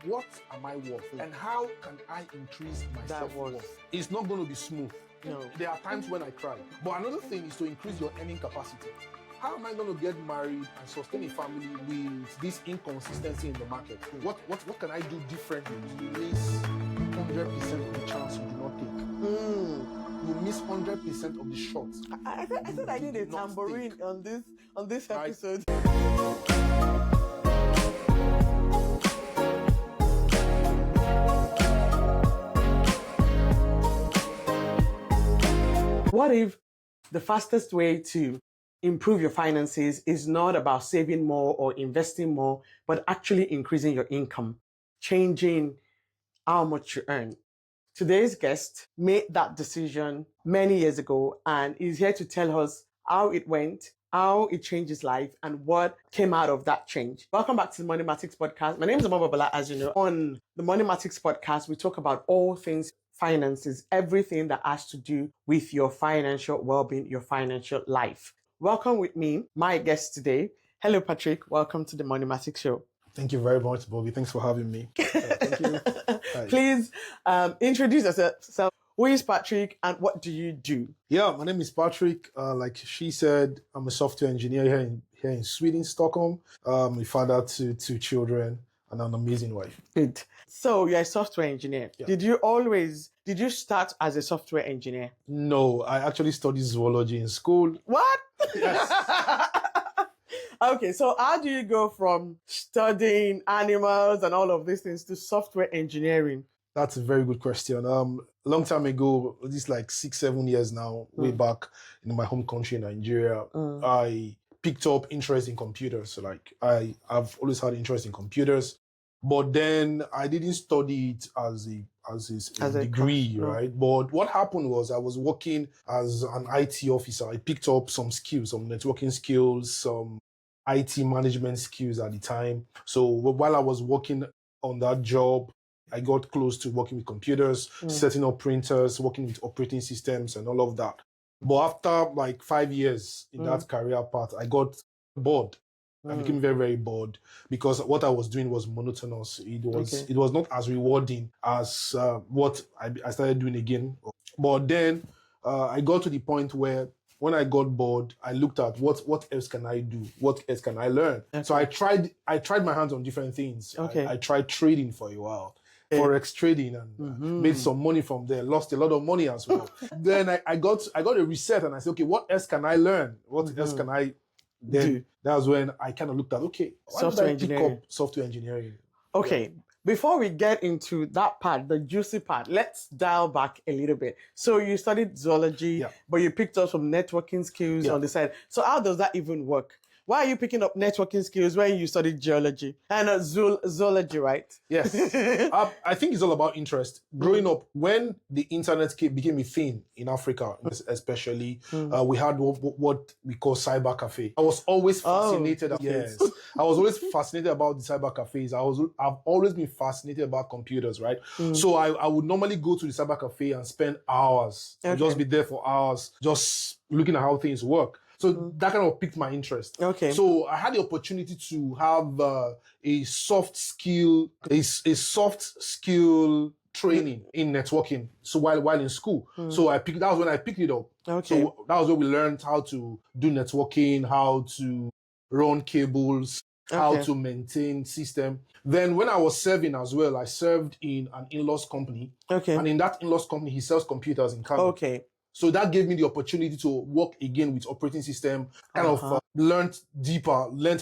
what am I worth? And how can I increase my self-worth? It's not going to be smooth. No. There are times when I cry. But another thing is to increase your earning capacity. How am I going to get married and sustain a family with this inconsistency in the market? What can I do differently? You miss 100% of the chance you do not take. You miss 100% of the shots. I thought I need a tambourine on this episode. What if the fastest way to improve your finances is not about saving more or investing more, but actually increasing your income, changing how much you earn? Today's guest made that decision many years ago and is here to tell us how it went, how it changed his life, and what came out of that change. Welcome back to the Moneymatics Podcast. My name is Amaba Bala, as you know. On the Moneymatics Podcast, we talk about all things finances, everything that has to do with your financial well-being, your financial life. Welcome with me, my guest today. Hello, Patrick. Welcome to the Moneymatics Show. Thank you very much, Bobby. Thanks for having me. Thank you. Please introduce yourself. Who is Patrick and what do you do? Yeah, my name is Patrick. Like she said, I'm a software engineer here in Sweden, Stockholm. A father to two children and an amazing wife. Good. So you're a software engineer. Yeah. Did you start as a software engineer? No, I actually studied zoology in school. What? Yes. Okay, so how do you go from studying animals and all of these things to software engineering? That's a very good question. Long time ago, this like 6-7 years now, way back in my home country, Nigeria, I picked up interest in computers. So like I've always had interest in computers, but then I didn't study it as a degree, right? But what happened was I was working as an IT officer. I picked up some skills, some networking skills, some IT management skills at the time. So while I was working on that job, I got close to working with computers, setting up printers, working with operating systems and all of that. But after like 5 years in that career path, I got bored. I became very, very bored because what I was doing was monotonous. It was not as rewarding as what I started doing again. But then I got to the point where when I got bored, I looked at what else can I do? What else can I learn? Okay. So I tried my hands on different things. Okay. I tried trading for a while. Forex trading and made some money from there, lost a lot of money as well. Then I got a reset and I said, okay, what else can I learn? What else can I do? That was when I kind of looked at, okay, software engineering. Software engineering. Okay, yeah. Before we get into that part, the juicy part, let's dial back a little bit. So you studied zoology, but you picked up some networking skills on the side. So how does that even work? Why are you picking up networking skills when you studied geology and zoology, right? Yes. I think it's all about interest. Growing up, when the internet became a thing in Africa, especially, we had what we call cyber cafe. I was always fascinated. Yes. I was always fascinated about the cyber cafes. I've always been fascinated about computers, right? So I would normally go to the cyber cafe and spend hours, just be there for hours, just looking at how things work. So that kind of piqued my interest. Okay. So I had the opportunity to have a soft skill training in networking. So while in school, so that was when I picked it up. Okay. So that was when we learned how to do networking, how to run cables, how to maintain system. Then when I was serving as well, I served in an in-laws company. Okay. And in that in-laws company, he sells computers in Canada. Okay. So that gave me the opportunity to work again with operating system, learned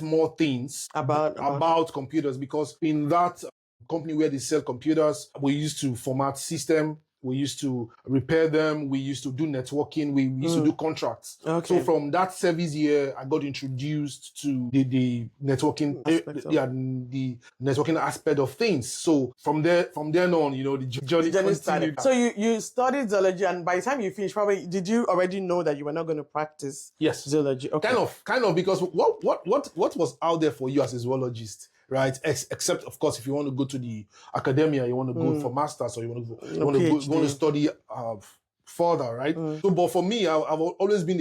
more things about computers, because in that company where they sell computers, we used to format system, we used to repair them, we used to do networking, we used to do contracts. Okay. So from that service year, I got introduced to the networking, the networking aspect of things. So from then on, the journey continued. So you studied zoology, and by the time you finished, probably did you already know that you were not going to practice zoology? Okay. Kind of, because what was out there for you as a zoologist? Right, except of course, if you want to go to the academia, you want to go for masters, or you want to study further, right? So, but for me, I've always been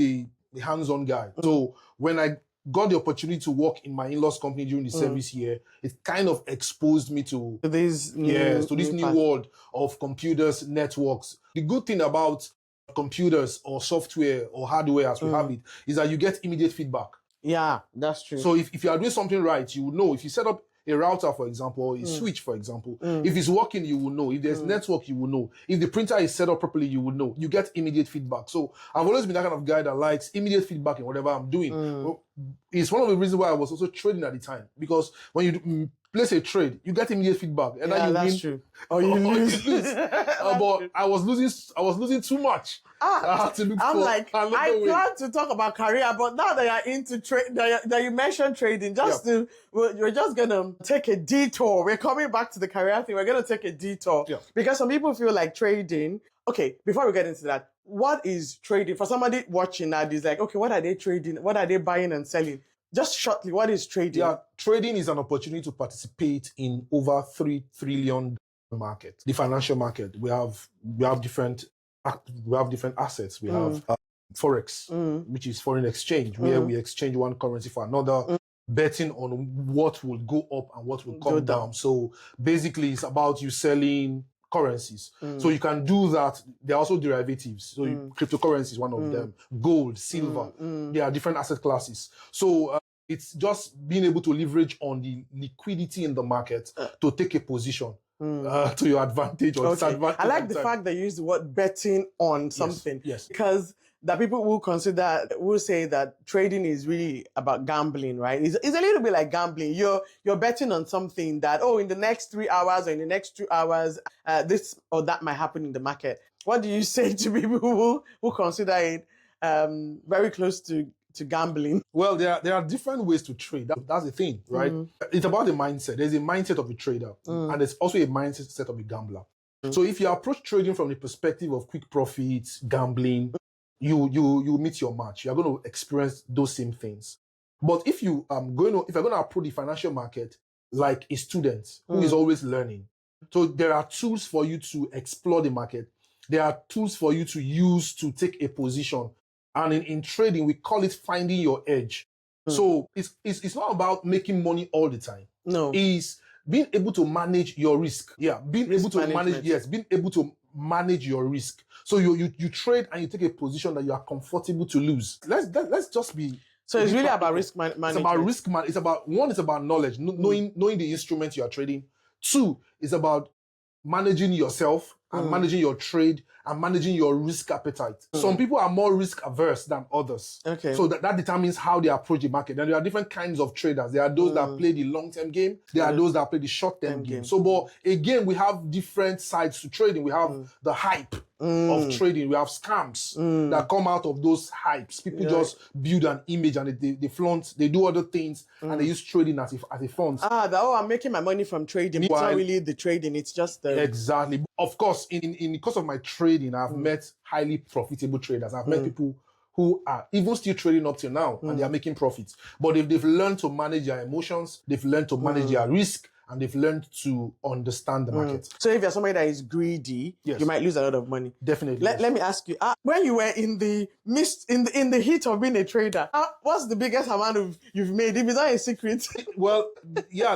a hands-on guy. So when I got the opportunity to work in my in-laws company during the service year, it kind of exposed me to this new world of computers, networks. The good thing about computers or software or hardware as we have it is that you get immediate feedback. Yeah, that's true. So if you are doing something right, you will know. If you set up a router, for example, or a switch, for example, if it's working, you will know. If there's network, you will know. If the printer is set up properly, you will know. You get immediate feedback. So I've always been that kind of guy that likes immediate feedback in whatever I'm doing. Well, it's one of the reasons why I was also trading at the time, because when you place a trade, you get immediate feedback, and then you that's win. true. Or you lose. But I was losing too much. I had to look I'm for like, another I way. plan to talk about career, but now that you're into trade, that you mentioned trading, we're just gonna take a detour. We're coming back to the career thing. We're gonna take a detour because some people feel like trading. Okay, before we get into that, what is trading for somebody watching that is like, okay, what are they trading? What are they buying and selling? Just shortly, what is trading? Yeah, trading is an opportunity to participate in over $3 trillion market, the financial market. We have different assets. We have forex, which is foreign exchange, where we exchange one currency for another, betting on what will go up and what will come down. So basically, it's about you selling currencies. So you can do that. There are also derivatives. So cryptocurrency is one of them. Gold, silver. There are different asset classes. So it's just being able to leverage on the liquidity in the market to take a position to your advantage or disadvantage. I like the fact that you use the word betting on something. Yes. Because that people will say that trading is really about gambling, right? It's a little bit like gambling. You're betting on something that, in the next 3 hours or in the next 2 hours, this or that might happen in the market. What do you say to people who consider it very close to gambling? Well, there are different ways to trade. That's the thing, right? It's about the mindset. There's a mindset of a trader, and there's also a mindset of a gambler. So if you approach trading from the perspective of quick profits, gambling, you meet your match. You're going to experience those same things. But if you're going to approach the financial market like a student who is always learning, so there are tools for you to explore the market. There are tools for you to use to take a position. And in trading, we call it finding your edge. So it's not about making money all the time. No. It's being able to manage your risk. Yeah, being able to manage your risk. So you trade and you take a position that you are comfortable to lose. Let's just be. So it's really about risk management. It's about risk man. It's about knowledge, knowing the instrument you are trading. 2, it's about managing yourself and managing your trade and managing your risk appetite. Some people are more risk averse than others. Okay. So that determines how they approach the market. And there are different kinds of traders. There are those that play the long-term game. There are those that play the short-term game. So, but again, we have different sides to trading. We have the hype of trading. We have scams that come out of those hypes. People just build an image and they flaunt, they do other things and they use trading as a front. I'm making my money from trading. It's not really the trading, it's just the... Exactly. Of course, in the course of my trading, I've met highly profitable traders. I've met people who are even still trading up till now and they are making profits. But if they've learned to manage their emotions, they've learned to manage their risk, and they've learned to understand the market. So if you're somebody that is greedy, you might lose a lot of money. Definitely. Let me ask you, when you were in the midst, in the heat of being a trader, what's the biggest amount you've made? If it's not a secret. Well, yeah,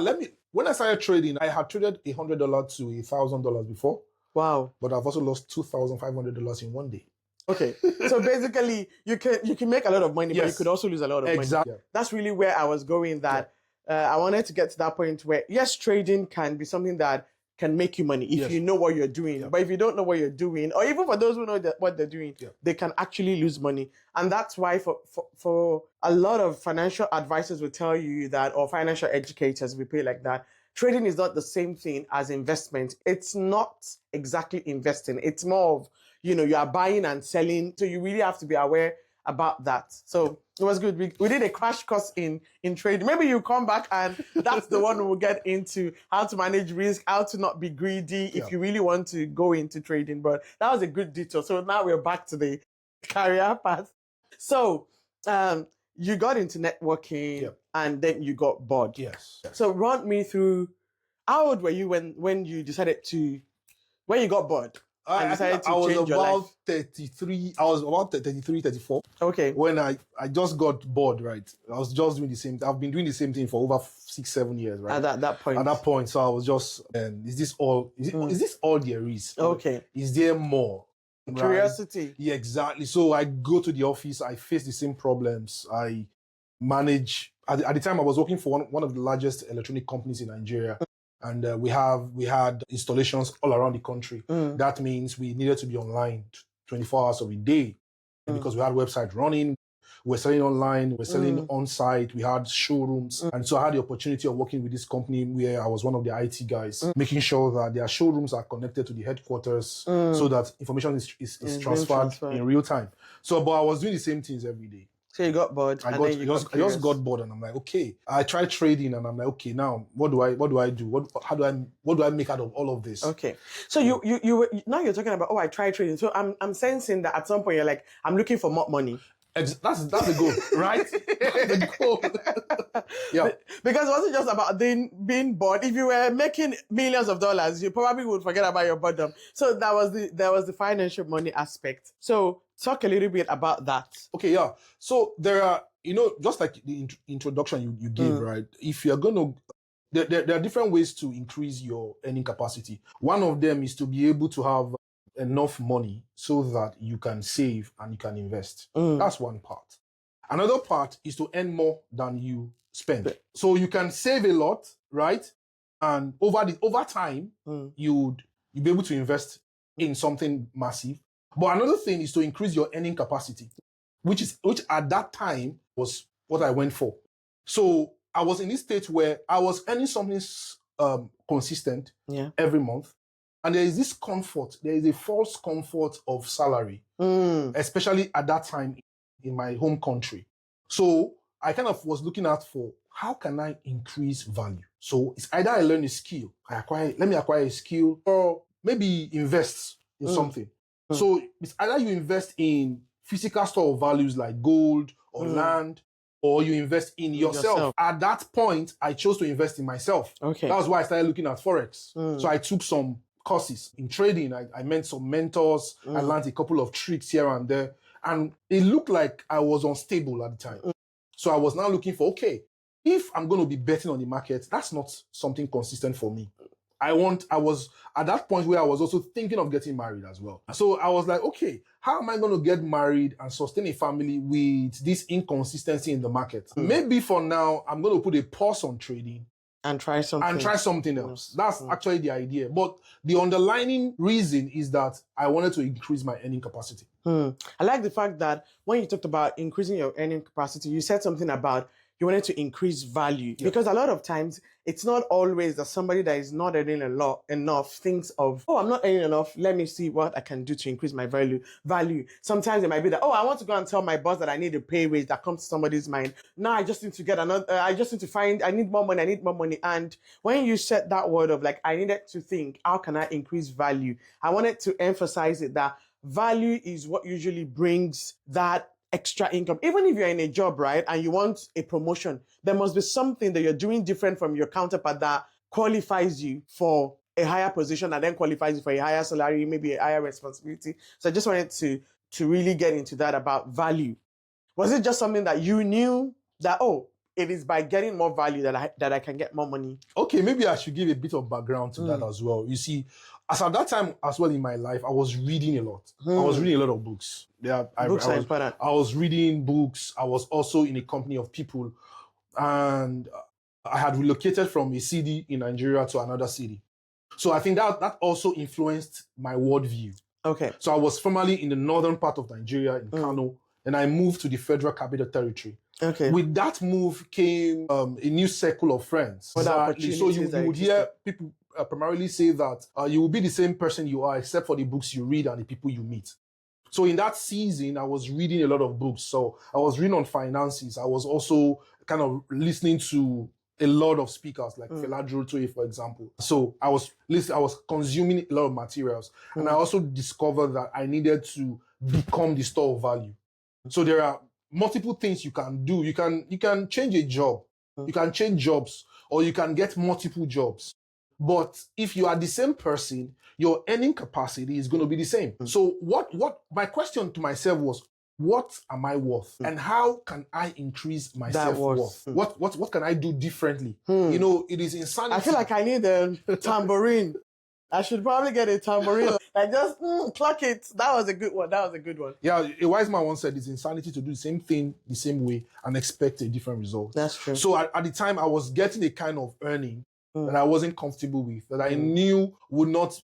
when I started trading, I had traded $100 to $1,000 before. Wow. But I've also lost $2,500 in one day. Okay. So basically, you can make a lot of money, but you could also lose a lot of money. Exactly. That's really where I was going, that I wanted to get to that point where, yes, trading can be something that can make you money if you know what you're doing. Yeah. But if you don't know what you're doing, or even for those who know what they're doing, they can actually lose money. And that's why for a lot of financial advisors will tell you that, or financial educators will pay like that, trading is not the same thing as investment. It's not exactly investing. It's more of, you are buying and selling. So you really have to be aware about that. So it was good. We did a crash course in trading. Maybe you come back and that's the one we'll get into, how to manage risk, how to not be greedy if you really want to go into trading. But that was a good detail. So now we're back to the career path. So you got into networking and then you got bored. Yes. So run me through, how old were you when you decided when you got bored? and decided to was change your about life? 33. I was about 33, 34. Okay. When I just got bored, right? I was just doing the same. I've been doing the same thing for over 6, 7 years, right? At that point. At that point, so I was just, is this all? Is this all there is? Okay. Is there more? Right? Curiosity. Yeah, exactly. So I go to the office. I face the same problems. I manage. At the time, I was working for one of the largest electronic companies in Nigeria. And we had installations all around the country. That means we needed to be online 24 hours of the day because we had website running. We're selling online, we're selling on site, we had showrooms. And so I had the opportunity of working with this company where I was one of the IT guys, making sure that their showrooms are connected to the headquarters so that information is transferred in real time. So, but I was doing the same things every day. So you got bored. I just got bored, and I'm like, okay. I tried trading, and I'm like, okay, now what do I do? What do I make out of all of this? Okay. So now you're talking about, I tried trading. So I'm sensing that at some point you're like, I'm looking for more money. That's the goal, right? That's the goal. Yeah. Because it wasn't just about being bored. If you were making millions of dollars, you probably would forget about your boredom. So there was the financial money aspect. So talk a little bit about that. Okay, yeah. So there are, just like the introduction you gave, right? If you're going to, there are different ways to increase your earning capacity. One of them is to be able to have enough money so that you can save and you can invest. That's one part. Another part is to earn more than you spend. So you can save a lot, right? And over time, you'd be able to invest in something massive. But another thing is to increase your earning capacity, which at that time was what I went for. So I was in this state where I was earning something consistent every month. And there is this comfort, there is a false comfort of salary, especially at that time in my home country. So I kind of was looking out for how can I increase value? So it's either I learn a skill, let me acquire a skill, or maybe invest in something. So it's either you invest in physical store of values like gold or land, or you invest in yourself. At that point, I chose to invest in myself. Okay. That was why I started looking at Forex. So I took some courses in trading. I met some mentors. I learned a couple of tricks here and there. And it looked like I was unstable at the time. So I was now looking for, okay, if I'm going to be betting on the market, that's not something consistent for me. I was at that point where I was also thinking of getting married as well. So I was like, okay, how am I going to get married and sustain a family with this inconsistency in the market? Maybe for now, I'm going to put a pause on trading and try something else. That's actually the idea. But the underlying reason is that I wanted to increase my earning capacity. I like the fact that when you talked about increasing your earning capacity, you said something about you wanted to increase value. Because a lot of times, it's not always that somebody that is not earning enough thinks of, I'm not earning enough, let me see what I can do to increase my value. Sometimes it might be that, I want to go and tell my boss that I need a pay raise. That comes to somebody's mind. Now I just need to get another, I need more money. And when you said that word of like, I needed to think, how can I increase value? I wanted to emphasize it that value is what usually brings that extra income. Even if you're in a job, right, and you want a promotion, there must be something that you're doing different from your counterpart that qualifies you for a higher position and then qualifies you for a higher salary, maybe a higher responsibility. So I just wanted to really get into that about value. Was it just something that you knew that, it is by getting more value that I can get more money? Okay, maybe I should give a bit of background to that as well. You see, as at that time as well in my life, I was reading a lot. I was reading a lot of books. Books are important. I was reading books. I was also in a company of people. And I had relocated from a city in Nigeria to another city. So I think that also influenced my worldview. Okay. So I was formerly in the northern part of Nigeria, in Kano, and I moved to the Federal Capital Territory. Okay. With that move came a new circle of friends. Exactly. So you would hear people primarily say that you will be the same person you are except for the books you read and the people you meet. So in that season, I was reading a lot of books. So I was reading on finances. I was also kind of listening to a lot of speakers like Fela Durotoye, for example. So I was consuming a lot of materials. And I also discovered that I needed to become the store of value. So there are multiple things you can do. You can change a job. You can change jobs, or you can get multiple jobs. But if you are the same person, your earning capacity is going to be the same. So what my question to myself was, what am I worth? And how can I increase my self-worth? What can I do differently? You know, it is insanity. I feel like I need a tambourine. I should probably get a tambourine. Like just clock it. That was a good one. Yeah, a wise man once said it's insanity to do the same thing the same way and expect a different result. That's true. So at the time, I was getting a kind of earning that I wasn't comfortable with, that I knew would not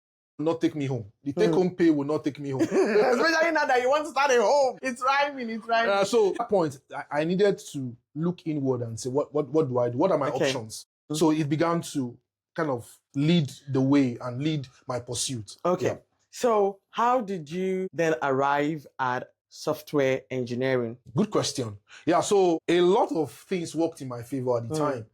take me home. The take-home pay would not take me home. Especially now that you want to start a home. It's rhyming. So at that point, I needed to look inward and say, what do I do? What are my options? So it began to kind of lead the way and lead my pursuit. Okay. Yeah. So how did you then arrive at software engineering? Good question. Yeah, so a lot of things worked in my favor at the time.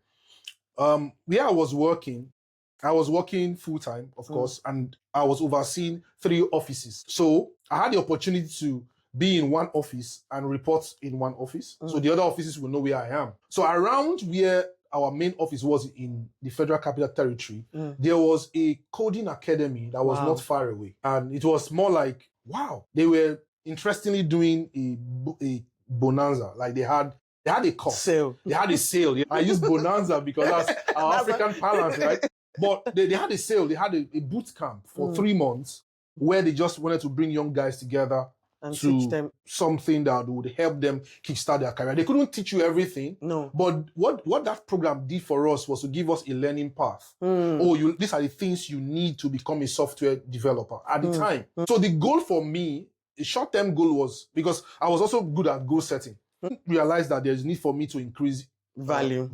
I was working full-time, of course, and I was overseeing 3 offices. So I had the opportunity to be in one office and report in one office. So the other offices will know where I am. So around where our main office was in the Federal Capital Territory, there was a coding academy that was not far away. And it was more like, wow, they were interestingly doing a bonanza. Like they had a course. Sale. They had a sale. Yeah. I use bonanza because that's our African parlance, right? But they had a sale. They had a boot camp for 3 months where they just wanted to bring young guys together and to teach them something that would help them kickstart their career. They couldn't teach you everything. No. But what that program did for us was to give us a learning path. These are the things you need to become a software developer at the time. So the goal for me, a short-term goal was, because I was also good at goal setting, realized that there's need for me to increase value.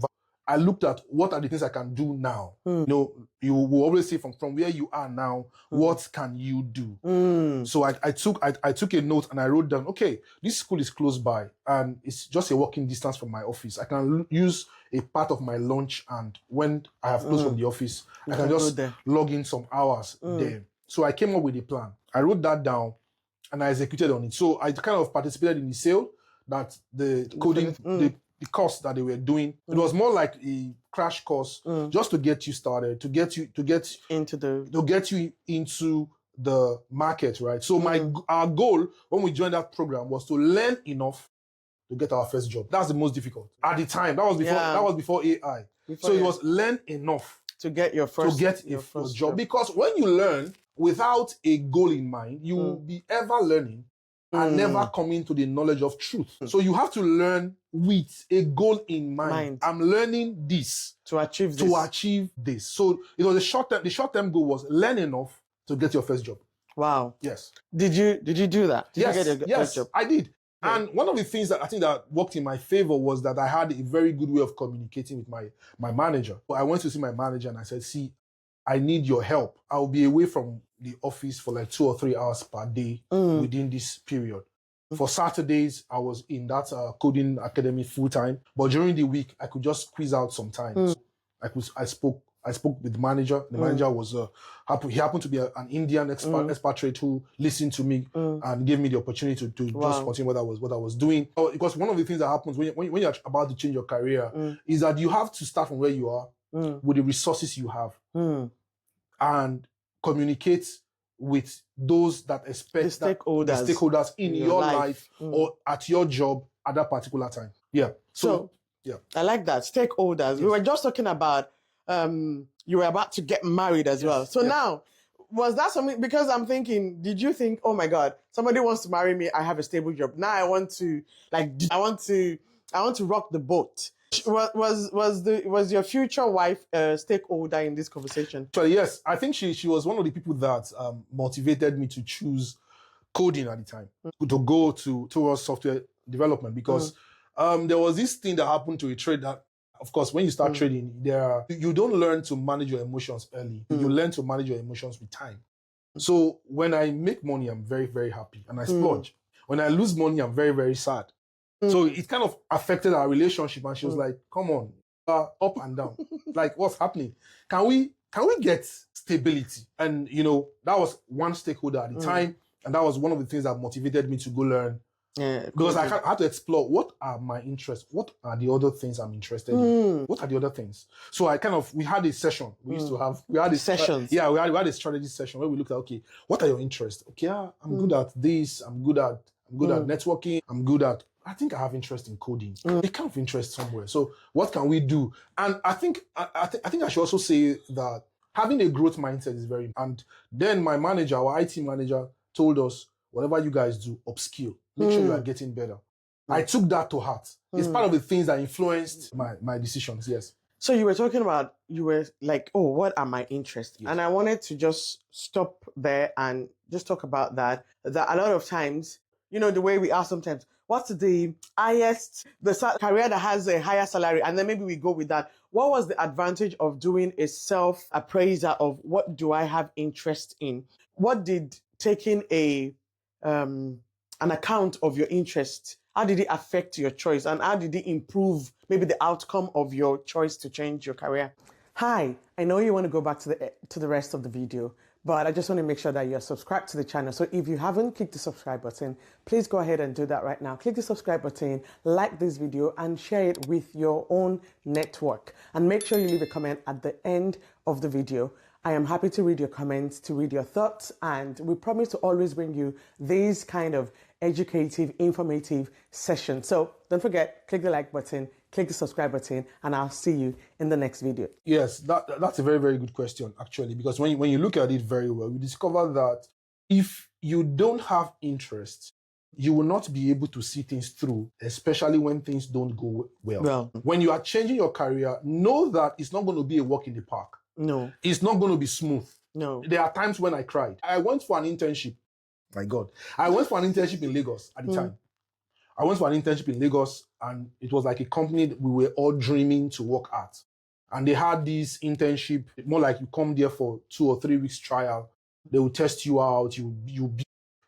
I looked at what are the things I can do now. You know, you will always say from where you are now, what can you do? So I took a note and I wrote down, okay, this school is close by and it's just a walking distance from my office. I can use a part of my lunch, and when I have closed from the office, I can just log in some hours there. So I came up with a plan. I wrote that down and I executed on it. So I kind of participated in the sale that the coding, the course that they were doing. It was more like a crash course just to get you started, to get you into the market, right? So our goal when we joined that program was to learn enough to get our first job. That's the most difficult at the time. That was before AI. So it was learn enough to get your first job. Because when you learn without a goal in mind, you will be ever learning and never coming to the knowledge of truth. So you have to learn with a goal in mind. I'm learning this to achieve this. So it was the short-term goal was learn enough to get your first job. Wow. Yes. Did you do that? Did you get your first job? I did. Yeah. And one of the things that I think that worked in my favor was that I had a very good way of communicating with my manager. I went to see my manager and I said, see, I need your help. I'll be away from the office for like 2 or 3 hours per day within this period. For Saturdays, I was in that coding academy full time, but during the week, I could just squeeze out some time. So I spoke with the manager. The manager was he happened to be an Indian expatriate who listened to me and gave me the opportunity to just continue what I was doing. Because one of the things that happens when you're about to change your career is that you have to start from where you are with the resources you have and communicate with those that expect the stakeholders in your life or at your job at that particular time. Yeah. So yeah. I like that. Stakeholders. Yes. We were just talking about you were about to get married as well. So now, was that something, because I'm thinking, did you think, oh my God, somebody wants to marry me, I have a stable job. Now I want to rock the boat. Was your future wife a stakeholder in this conversation? So yes, I think she was one of the people that motivated me to choose coding at the time, to go towards software development, because there was this thing that happened to a trade that, of course, when you start trading, you don't learn to manage your emotions early. You learn to manage your emotions with time. So when I make money, I'm very, very happy and I splurge. When I lose money, I'm very, very sad. So it kind of affected our relationship, and she was like, come on, up and down. Like, what's happening? Can we get stability? And, that was one stakeholder at the time. And that was one of the things that motivated me to go learn Yeah, Because I coding. had to explore what are my interests, what are the other things I'm interested in, what are the other things. So we had a session. We used to have Sessions. we had a strategy session where we looked at, okay, what are your interests? Okay, I'm good at this. I'm good at networking. I think I have interest in coding. A kind of interest somewhere. So what can we do? And I think I should also say that having a growth mindset is very important. And then my manager, our IT manager, told us, whatever you guys do, upskill. Make sure you are getting better. I took that to heart. It's part of the things that influenced my decisions, yes. So you were talking about, you were like, oh, what are my interests? Yes. And I wanted to just stop there and just talk about that a lot of times, the way we ask sometimes, what's the highest, career that has a higher salary? And then maybe we go with that. What was the advantage of doing a self-appraisal of what do I have interest in? What did taking an account of your interest, how did it affect your choice, and how did it improve maybe the outcome of your choice to change your career? Hi, I know you want to go back to the rest of the video, but I just want to make sure that you're subscribed to the channel. So if you haven't clicked the subscribe button, please go ahead and do that right now. Click the subscribe button, like this video, and share it with your own network. And make sure you leave a comment at the end of the video. I am happy to read your comments, to read your thoughts, and we promise to always bring you these kind of educative, informative sessions. So don't forget, click the like button, click the subscribe button, and I'll see you in the next video. Yes, that's a very, very good question, actually, because when you look at it very well, you discover that if you don't have interest, you will not be able to see things through, especially when things don't go well. When you are changing your career, know that it's not going to be a walk in the park. No. It's not going to be smooth. No. There are times when I cried. I went for an internship. My God. I went for an internship in Lagos at the time. I went for an internship in Lagos, and it was like a company that we were all dreaming to work at. And they had this internship, more like you come there for 2 or 3 weeks trial. They will test you out.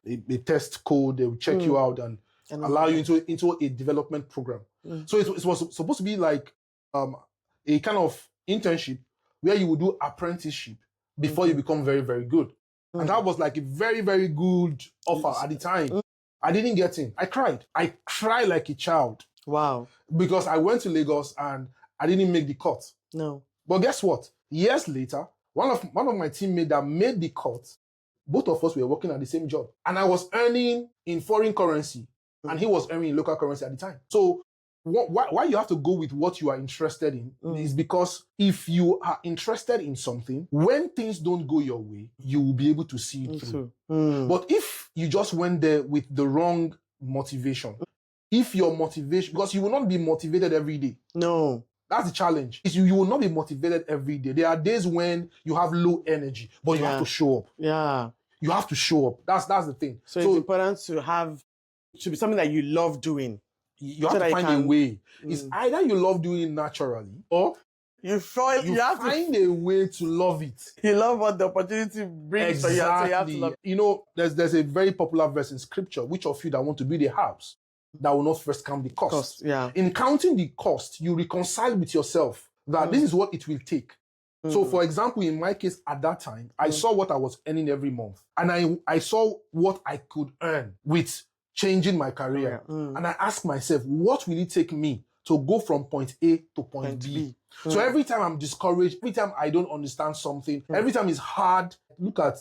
They test code. They will check you out and allow you into a development program. So it was supposed to be like a kind of internship where you would do apprenticeship before you become very, very good. And that was like a very, very good offer at the time. I didn't get in. I cried. I cried like a child. Wow. Because I went to Lagos and I didn't make the cut. No. But guess what? Years later, one of my teammates that made the cut, both of us were working at the same job. And I was earning in foreign currency and he was earning in local currency at the time. So why you have to go with what you are interested in is because if you are interested in something, when things don't go your way, you will be able to see it through. But if you just went there with the wrong motivation, if your motivation, because you will not be motivated every day. No. That's the challenge. You will not be motivated every day. There are days when you have low energy, but you have to show up. Yeah. You have to show up. That's the thing. So it's important to be something that you love doing. You have to find a way. It's either you love doing it naturally or you find a way to love it. You love what the opportunity brings for you. So you have to love it. There's a very popular verse in scripture. Which of you that want to build a house that will not first count the cost? Yeah. In counting the cost, you reconcile with yourself that this is what it will take. So for example, in my case at that time, I saw what I was earning every month. And I saw what I could earn with changing my career. And I asked myself, what will it take me to go from point A to point B? So every time I'm discouraged, every time I don't understand something, every time it's hard, look at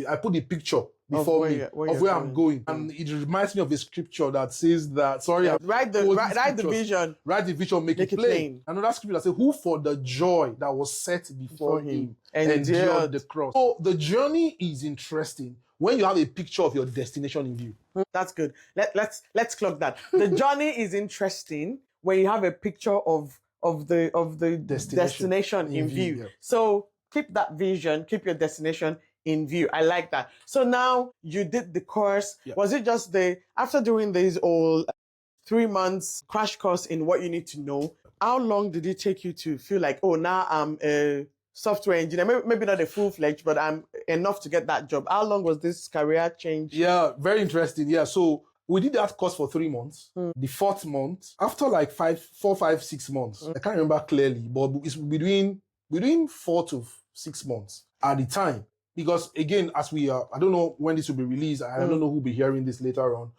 I put the picture before me of where I'm going. And it reminds me of a scripture that says that, write the vision. Write the vision, make it plain. Another scripture that says, who for the joy that was set before him endured the cross. So the journey is interesting when you have a picture of your destination in view. That's good. Let's clock that. The journey is interesting when you have a picture of the destination in view. Yeah. So keep that vision, keep your destination in view. I like that. So now you did the course. Yeah. Was it just after doing this all 3 months crash course in what you need to know, how long did it take you to feel like, oh, now I'm a software engineer, maybe not a full-fledged, but I'm enough to get that job? How long was this career change? Yeah, very interesting. Yeah, so we did that course for 3 months. The 4th month, after like 4, 5, 6 months, I can't remember clearly, but it's between 4 to 6 months at the time. because again, as we are, I don't know when this will be released. I don't know who will be hearing this later on.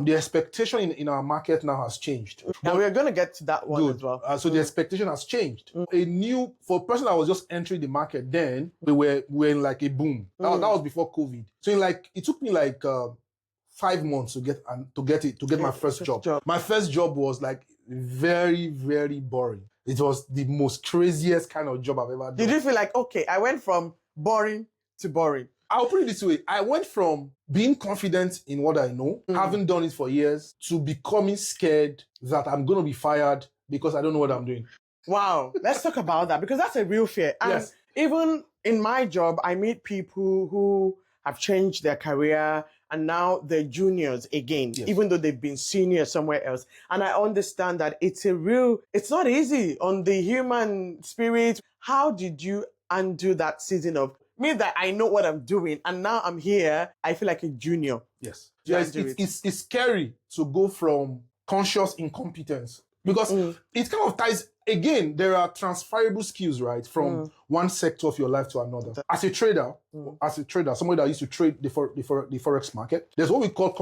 The expectation in our market now has changed. And we're going to get to that one as well. So the expectation has changed. For a person that was just entering the market then, we were in like a boom. That was before COVID. So it took me like 5 months to get my first job. My first job was like very, very boring. It was the most craziest kind of job I've ever done. Did you feel like, okay, I went from boring to boring? I'll put it this way. I went from being confident in what I know, having done it for years, to becoming scared that I'm going to be fired because I don't know what I'm doing. Wow. Let's talk about that, because that's a real fear. And yes. Even in my job, I meet people who have changed their career and now they're juniors again, even though they've been seniors somewhere else. And I understand that it's not easy on the human spirit. How did you undo that season of me that I know what I'm doing and now I'm here, I feel like a junior? Yes. It's scary to go from conscious incompetence because it kind of ties, again, there are transferable skills, right, from one sector of your life to another. As a trader, somebody that used to trade the forex market, there's what we call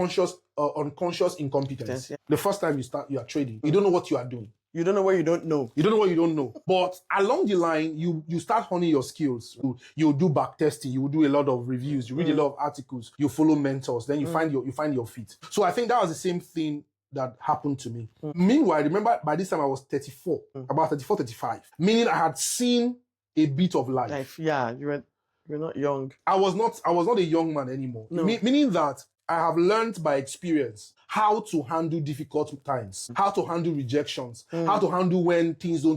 unconscious incompetence. Yes. The first time you are trading, you don't know what you are doing. You don't know what you don't know. You don't know what you don't know. But along the line, you start honing your skills. You do back testing. You do a lot of reviews. You read a lot of articles. You follow mentors. Then you find your feet. So I think that was the same thing that happened to me. Meanwhile, remember by this time I was 34, about 34, 35. Meaning I had seen a bit of life. Yeah, you're not young. I was not a young man anymore. No. Meaning that I have learned by experience how to handle difficult times, how to handle rejections, how to handle when things don't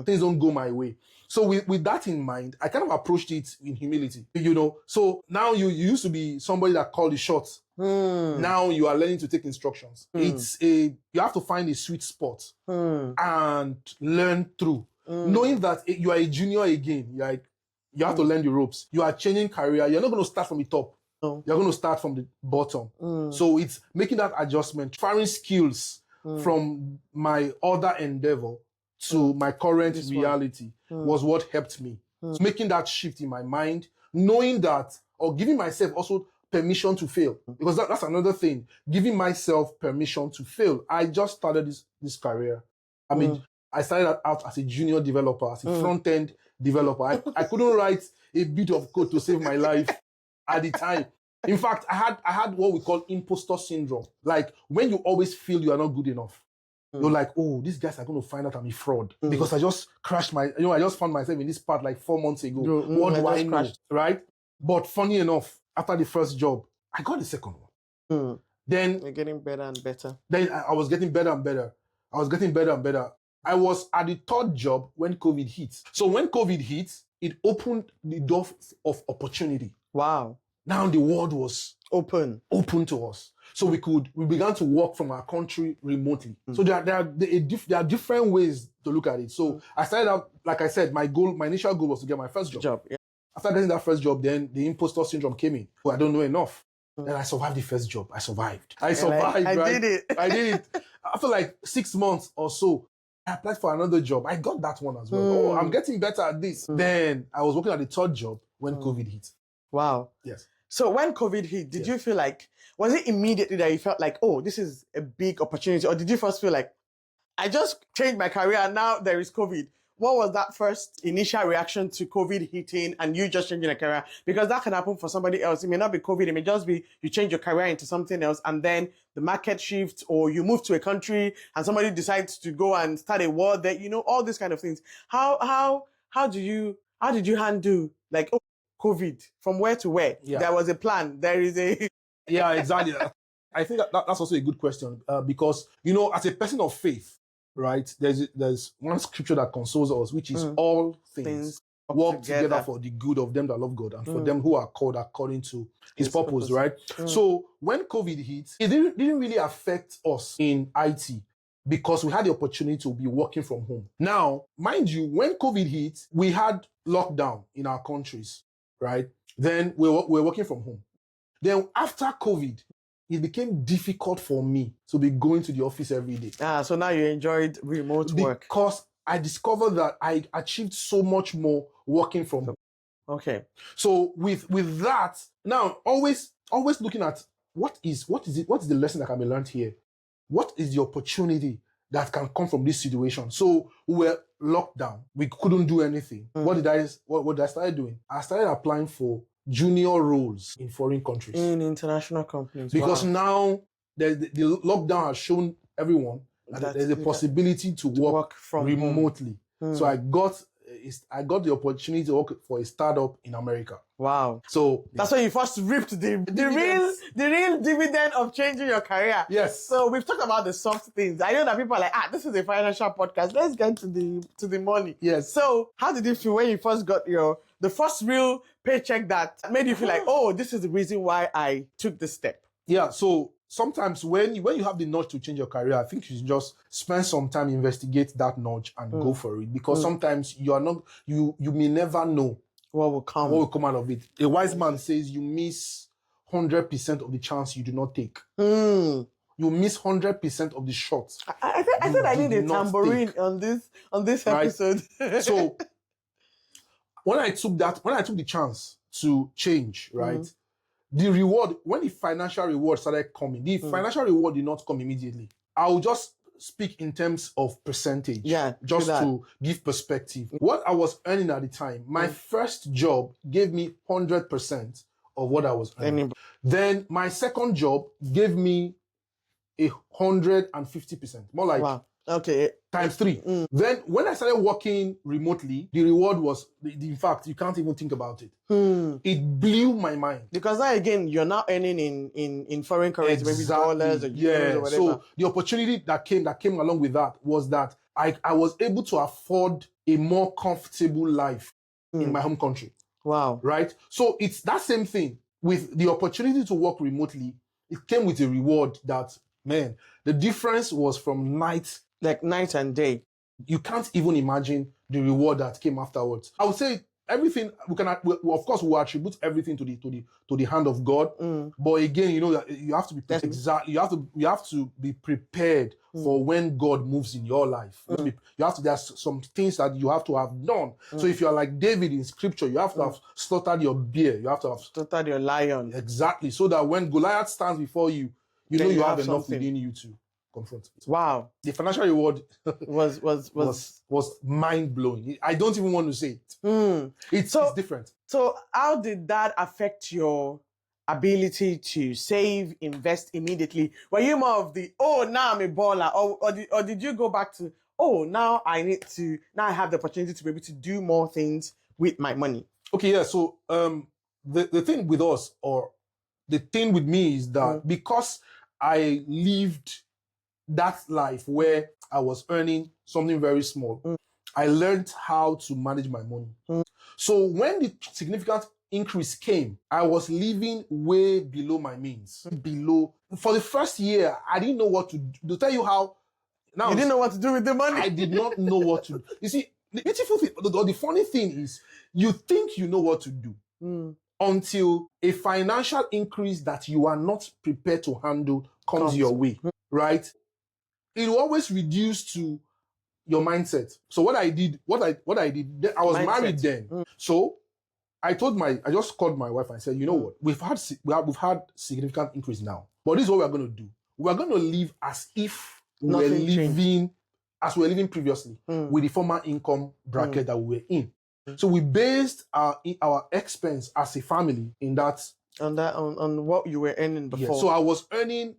things don't go my way. So with that in mind, I kind of approached it in humility, So now you used to be somebody that called the shots. Now you are learning to take instructions. You have to find a sweet spot and learn through. Knowing that you are a junior again, you have to learn the ropes. You are changing career. You're not going to start from the top. You're going to start from the bottom. So it's making that adjustment, transferring skills from my other endeavor to my current reality was what helped me. So making that shift in my mind, knowing that, or giving myself also permission to fail. Because that's another thing, giving myself permission to fail. I just started this career. I mean, I started out as a junior developer, as a front-end developer. I couldn't write a bit of code to save my life at the time. In fact, I had what we call imposter syndrome. Like when you always feel you are not good enough. You're like, oh, these guys are going to find out I'm a fraud because I just crashed I just found myself in this part like 4 months ago. What do I know? Right? But funny enough, after the first job, I got the second one. Then you're getting better and better. Then I was getting better and better. I was at the third job when COVID hit. So when COVID hit, it opened the door of opportunity. Wow. Now the world was open to us. So we began to work from our country remotely. So there are different ways to look at it. So I started out, like I said, my initial goal was to get my first job. Yeah. After getting that first job, then the imposter syndrome came in. I don't know enough. Then I survived the first job. I survived. I did it. I did it. After like 6 months or so, I applied for another job. I got that one as well. Oh, I'm getting better at this. Then I was working at the third job when COVID hit. Wow. Yes. So when COVID hit, did you feel like, was it immediately that you felt like, oh, this is a big opportunity? Or did you first feel like, I just changed my career and now there is COVID? What was that first initial reaction to COVID hitting and you just changing a career? Because that can happen for somebody else. It may not be COVID. It may just be you change your career into something else and then the market shifts, or you move to a country and somebody decides to go and start a war there, all these kind of things. How did you handle like, oh, COVID, from where to where? Yeah. There was a plan. There is a... Yeah, exactly. I think that's also a good question because, as a person of faith, right, there's one scripture that consoles us, which is all things work together for the good of them that love God and for them who are called according to his purpose, right? So when COVID hit, it didn't really affect us in IT because we had the opportunity to be working from home. Now, mind you, when COVID hit, we had lockdown in our countries, right? Then we're working from home. Then after COVID, it became difficult for me to be going to the office every day. So now you enjoyed remote work. Because I discovered that I achieved so much more working from home. Okay. So with that, now always looking at what is the lesson that can be learned here? What is the opportunity that can come from this situation? So we were locked down. We couldn't do anything. What did I start doing? I started applying for junior roles in foreign countries. In international companies. Because wow. now the lockdown has shown everyone that there's a possibility to work from remotely. So I got the opportunity to work for a startup in America. Wow. So that's when you first reaped the real dividend of changing your career. Yes. So we've talked about the soft things. I know that people are like, this is a financial podcast. Let's get to the money. Yes. So how did you feel when you first got the first real paycheck that made you feel like, this is the reason why I took this step? Yeah. So sometimes when you have the nudge to change your career, I think you should just spend some time, investigate that nudge and go for it. Because sometimes you may never know what will come out of it. A wise man says you miss 100% of the chance you do not take. You miss 100% of the shots. I thought I need a tambourine on this episode. Right? So when I took the chance to change, right? The reward, when the financial reward started coming, the financial reward did not come immediately. I'll just speak in terms of percentage. Yeah, just to give perspective. What I was earning at the time, my first job gave me 100% of what I was earning. Then my second job gave me 150%. More like times 3. Then when I started working remotely, the reward was, in fact, you can't even think about it. It blew my mind. Because now again, you're now earning in foreign currency, maybe dollars or euros or whatever. So the opportunity that came along with that was that I was able to afford a more comfortable life in my home country. Wow. Right? So it's that same thing. With the opportunity to work remotely, it came with a reward that, man, the difference was from night and day. You can't even imagine the reward that came afterwards. I would say everything of course we attribute everything to the hand of God. But again, you have to be you have to be prepared for when God moves in your life. There's some things that you have to have done. So if you're like David in scripture, you have to have slaughtered your bear. You have to have slaughtered your lion. Exactly. So that when Goliath stands before you, you have enough within you to confront it. Wow. The financial reward was mind-blowing. I don't even want to say it. It's different. So how did that affect your ability to save, invest immediately? Were you more of now I'm a baller, or did you go back to, now I have the opportunity to be able to do more things with my money? Okay, yeah. So the thing with us, or the thing with me, is that because I lived that life where I was earning something very small, I learned how to manage my money. So when the significant increase came, I was living way below my means. For the first year, I didn't know what to do. To tell you how, now you didn't know what to do with the money. I did not know what to do. You see, the beautiful thing, the funny thing is, you think you know what to do until a financial increase that you are not prepared to handle comes your way, right? It will always reduce to your mindset. So what I did, I was married then. So I just called my wife and said, you know what, we've had significant increase now, but this is what we're going to do. We're going to live as if we're living previously with the former income bracket that we were in. So we based our expense as a family in that. On what you were earning before. Yeah. So I was earning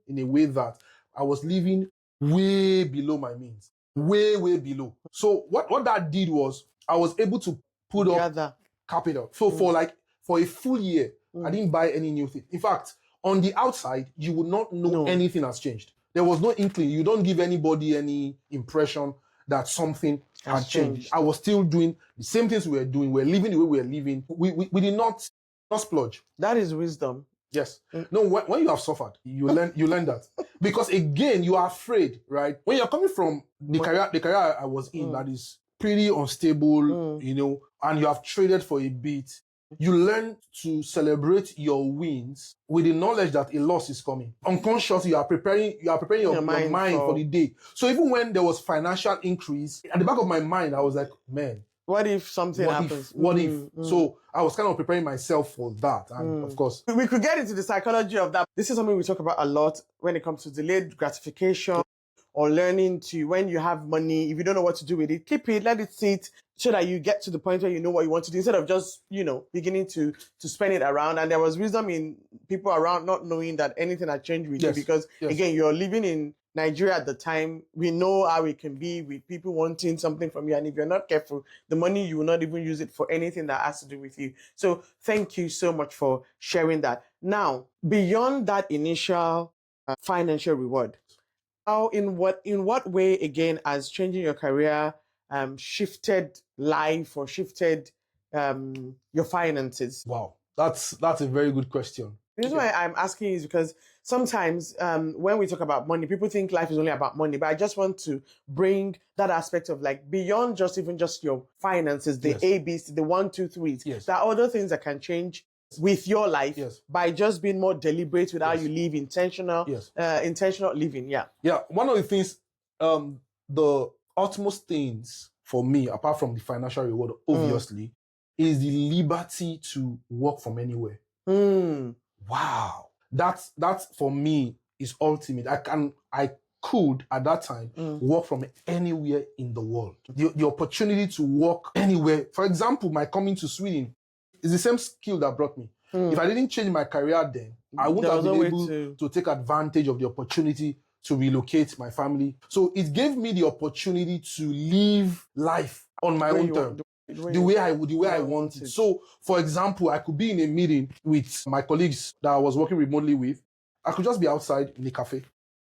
in a way that I was living way below my means. Way below. So what that did was I was able to put up capital. So for a full year, I didn't buy any new thing. In fact, on the outside, you would not know anything has changed. There was no inkling. You don't give anybody any impression that something has changed. I was still doing the same things we were doing. We're living the way we were living. We did not splurge. That is wisdom. Yes. No, when you have suffered, you learn that. Because again, you are afraid, right? When you're coming from the career I was in, that is pretty unstable, and you have traded for a bit, you learn to celebrate your wins with the knowledge that a loss is coming. Unconsciously, you are preparing your mind for the day. So even when there was financial increase, at the back of my mind, I was like, man, What if something happens? So I was kind of preparing myself for that. And of course, we could get into the psychology of that. This is something we talk about a lot when it comes to delayed gratification or learning to, when you have money, if you don't know what to do with it, keep it, let it sit, so that you get to the point where you know what you want to do, instead of just, beginning to spend it around. And there was wisdom in people around not knowing that anything had changed with you, because again, you're living in Nigeria at the time. We know how it can be with people wanting something from you, and if you're not careful, the money, you will not even use it for anything that has to do with you. So thank you so much for sharing that. Now, beyond that initial financial reward, how, in what way, again, as changing your career shifted life or shifted your finances? wow, that's a very good question. The reason why I'm asking is because sometimes when we talk about money, people think life is only about money. But I just want to bring that aspect of, like, beyond just your finances, the ABCs, the 1, 2, 3s. Yes. There are other things that can change with your life by just being more deliberate with how you live, intentional living. Yeah. One of the things, the utmost things for me, apart from the financial reward, obviously, is the liberty to work from anywhere. Wow, that's for me is ultimate. I could at that time work from anywhere in the world. The opportunity to work anywhere. For example, my coming to Sweden is the same skill that brought me. If I didn't change my career then, I wouldn't have been able to take advantage of the opportunity to relocate my family. So it gave me the opportunity to live life on my own terms. The way I want it. So, for example, I could be in a meeting with my colleagues that I was working remotely with. I could just be outside in a cafe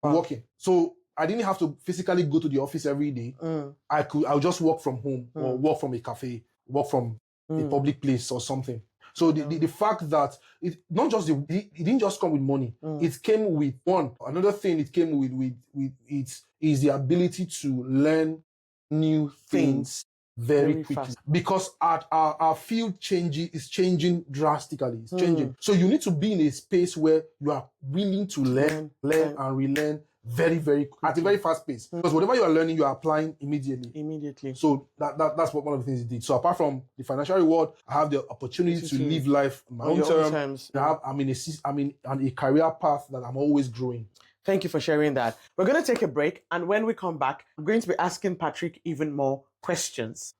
working. So I didn't have to physically go to the office every day. I'll just work from home or work from a cafe, work from a public place or something. So the fact that it didn't just come with money. It came with another thing. It came with it is the ability to learn new things very quickly, fast. Because our field is changing drastically. It's changing. So you need to be in a space where you are willing to learn and relearn very, very at a very fast pace. Because whatever you are learning, you are applying immediately. So that's what one of the things it did. So apart from the financial reward, I have the opportunity to live life on my own terms. I'm in a career path that I'm always growing. Thank you for sharing that. We're going to take a break, and when we come back, I'm going to be asking Patrick even more questions.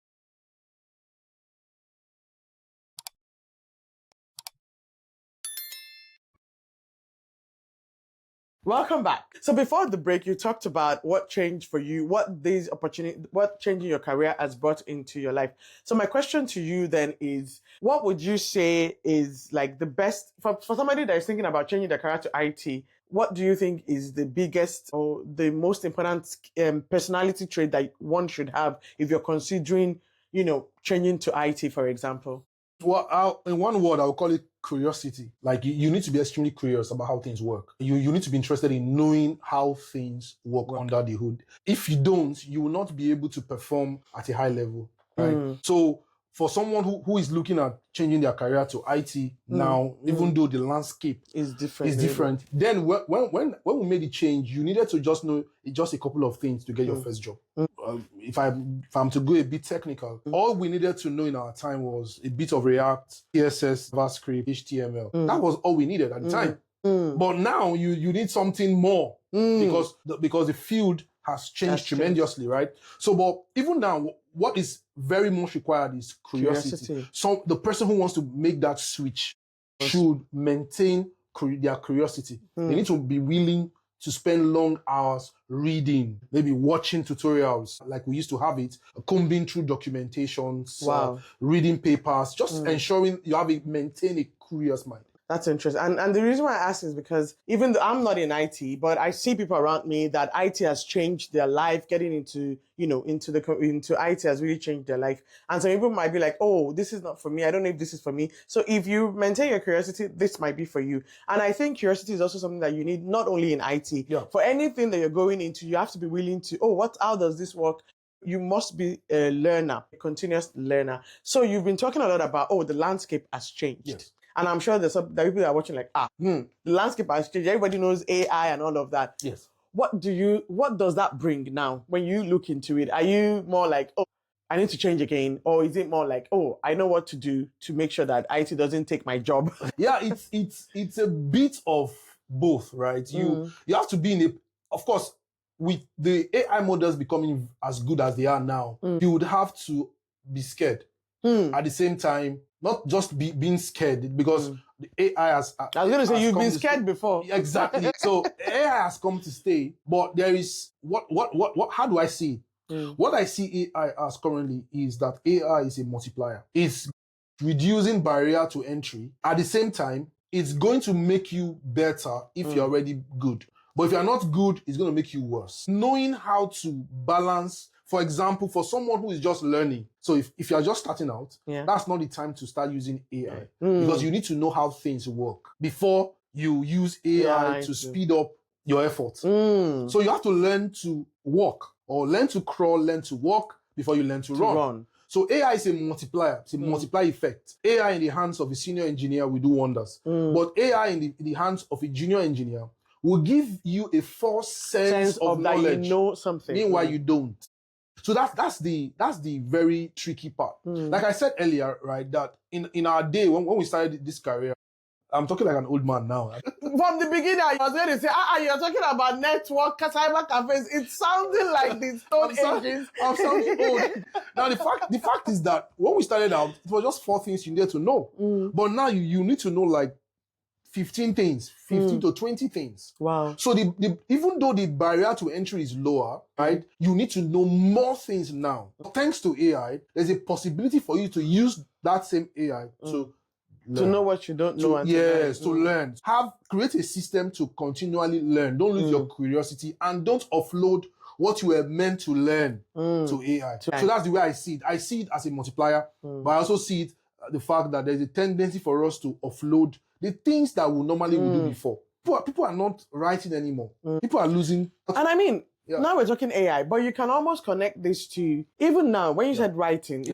Welcome back. So before the break, you talked about what changed for you, what changing your career has brought into your life. So my question to you then is, what would you say is like the best for somebody that is thinking about changing their career to IT? What do you think is the biggest or the most important personality trait that one should have if you're considering, changing to IT, for example? Well, in one word, I would call it curiosity. Like you need to be extremely curious about how things work. You need to be interested in knowing how things work under the hood. If you don't, you will not be able to perform at a high level. Right? So for someone who is looking at changing their career to IT now, even though the landscape is different, then when we made the change, you needed to just know just a couple of things to get your first job. If I'm to go a bit technical, all we needed to know in our time was a bit of React, CSS, JavaScript, HTML. That was all we needed at the time. But now you need something more because the field has changed tremendously, right? So, but even now, what is very much required is curiosity. So the person who wants to make that switch should maintain their curiosity. They need to be willing to spend long hours reading, maybe watching tutorials like we used to have it, combing through documentations, reading papers, just ensuring you maintain a curious mind. That's interesting. And the reason why I ask is because even though I'm not in IT, but I see people around me that IT has changed their life. Getting into IT has really changed their life. And some people might be like, oh, this is not for me. I don't know if this is for me. So if you maintain your curiosity, this might be for you. And I think curiosity is also something that you need not only in IT. Yeah. For anything that you're going into, you have to be willing to, how does this work? You must be a learner, a continuous learner. So you've been talking a lot about, the landscape has changed. Yes. And I'm sure there's people that are watching like, the landscape has changed. Everybody knows AI and all of that. Yes. What does that bring now when you look into it? Are you more like, I need to change again? Or is it more like, oh, I know what to do to make sure that IT doesn't take my job? Yeah, it's a bit of both, right? You have to be in a, of course, with the AI models becoming as good as they are now, you would have to be scared. At the same time, not just being scared, because the AI has. I was going to say, you've been scared before. Exactly. So AI has come to stay, but there is what? How do I see it? What I see AI as currently is that AI is a multiplier. It's reducing barrier to entry. At the same time, it's going to make you better if you're already good. But if you're not good, it's going to make you worse. Knowing how to balance, for example, for someone who is just learning. So if you're just starting out, that's not the time to start using AI. Because you need to know how things work before you use AI to speed up your efforts. So you have to learn to walk, or learn to crawl, learn to walk before you learn to run. So AI is a multiplier. It's a multiplier effect. AI in the hands of a senior engineer will do wonders. But AI in the hands of a junior engineer will give you a false sense of knowledge. That you know something. Meanwhile, you don't. So that's the very tricky part. Like I said earlier, right, that in our day, when we started this career, I'm talking like an old man now. From the beginning, I was going to say, you're talking about network, cyber cafes. It's sounding like the Stone Ages. I'm sounding old. Now, the fact is that when we started out, it was just 4 things you needed to know. But now you need to know like 15 things, 15 to 20 things. Wow. So even though the barrier to entry is lower, right, you need to know more things now. Thanks to AI, there's a possibility for you to use that same AI to learn. To know what you don't know. To learn. Create a system to continually learn. Don't lose your curiosity, and don't offload what you were meant to learn to AI. So that's the way I see it. I see it as a multiplier, but I also see it the fact that there's a tendency for us to offload the things that we normally would do before. People are not writing anymore. People are losing. And I mean, now we're talking AI, but you can almost connect this to, even now, when you said writing,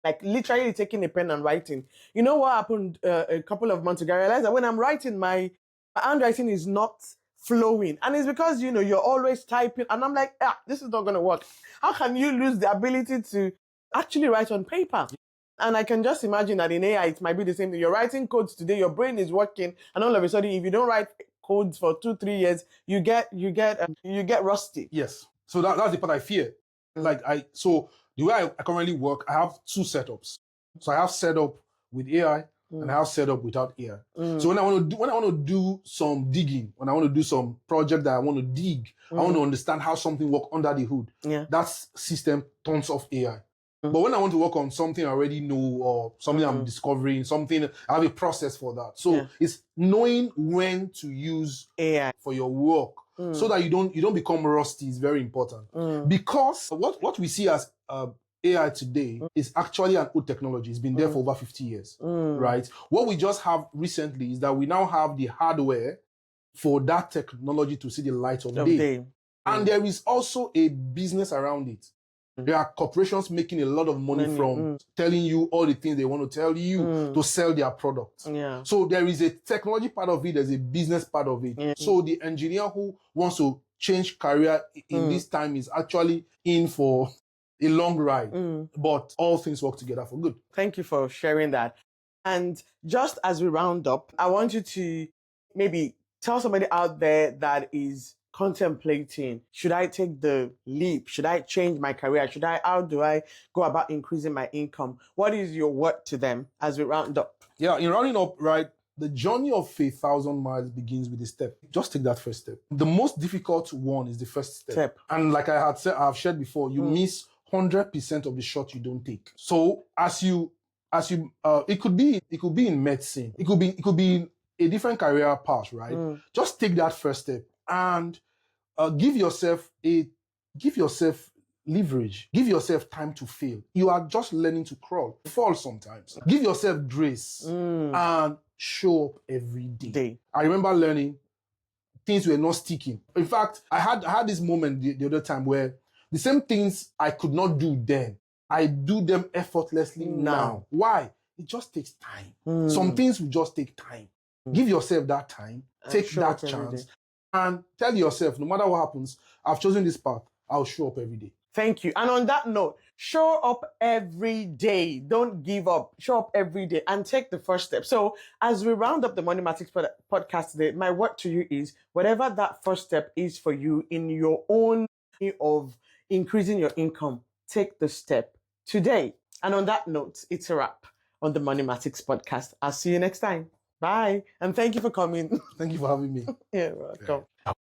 like literally taking a pen and writing. You know what happened a couple of months ago? I realized that when I'm writing, my handwriting is not flowing. And it's because, you're always typing. And I'm like, this is not going to work. How can you lose the ability to actually write on paper? And I can just imagine that in AI, it might be the same thing. You're writing codes today, your brain is working, and all of a sudden, if you don't write codes for 2-3 years, you get rusty. Yes. So that's the part I fear. So the way I currently work, I have 2 setups. So I have setup with AI and I have setup without AI. So when I want to do some digging, when I want to do some project that I want to dig, I want to understand how something works under the hood. That system turns off AI. But when I want to work on something I already know, or something I'm discovering, something, I have a process for that. So it's knowing when to use AI for your work, so that you don't become rusty is very important. Because what we see as AI today is actually an old technology. It's been there for over 50 years, right? What we just have recently is that we now have the hardware for that technology to see the light of day. And there is also a business around it. There are corporations making a lot of money from telling you all the things they want to tell you to sell their products. So there is a technology part of it, there's a business part of it. So the engineer who wants to change career in this time is actually in for a long ride. But all things work together for good. Thank you for sharing that. And just as we round up, I want you to maybe tell somebody out there that is contemplating, should I take the leap? Should I change my career? How do I go about increasing my income? What is your word to them as we round up? Yeah, in rounding up, right, the journey of 1,000 miles begins with a step. Just take that first step. The most difficult one is the first step. And like I've shared before, you miss 100% of the shot you don't take. So it could be in medicine, it could be in a different career path, right? Just take that first step and give yourself leverage. Give yourself time to fail. You are just learning to crawl. Fall sometimes. Give yourself grace and show up every day. I remember learning things were not sticking. In fact, I had this moment the other time where the same things I could not do then, I do them effortlessly now. Why? It just takes time. Some things will just take time. Give yourself that time. Take that chance. And tell yourself, no matter what happens, I've chosen this path. I'll show up every day. Thank you. And on that note, show up every day. Don't give up. Show up every day and take the first step. So as we round up the Moneymatics podcast today, my word to you is whatever that first step is for you in your own way of increasing your income, take the step today. And on that note, it's a wrap on the Moneymatics podcast. I'll see you next time. Bye. And thank you for coming. Thank you for having me. You're welcome. Yeah.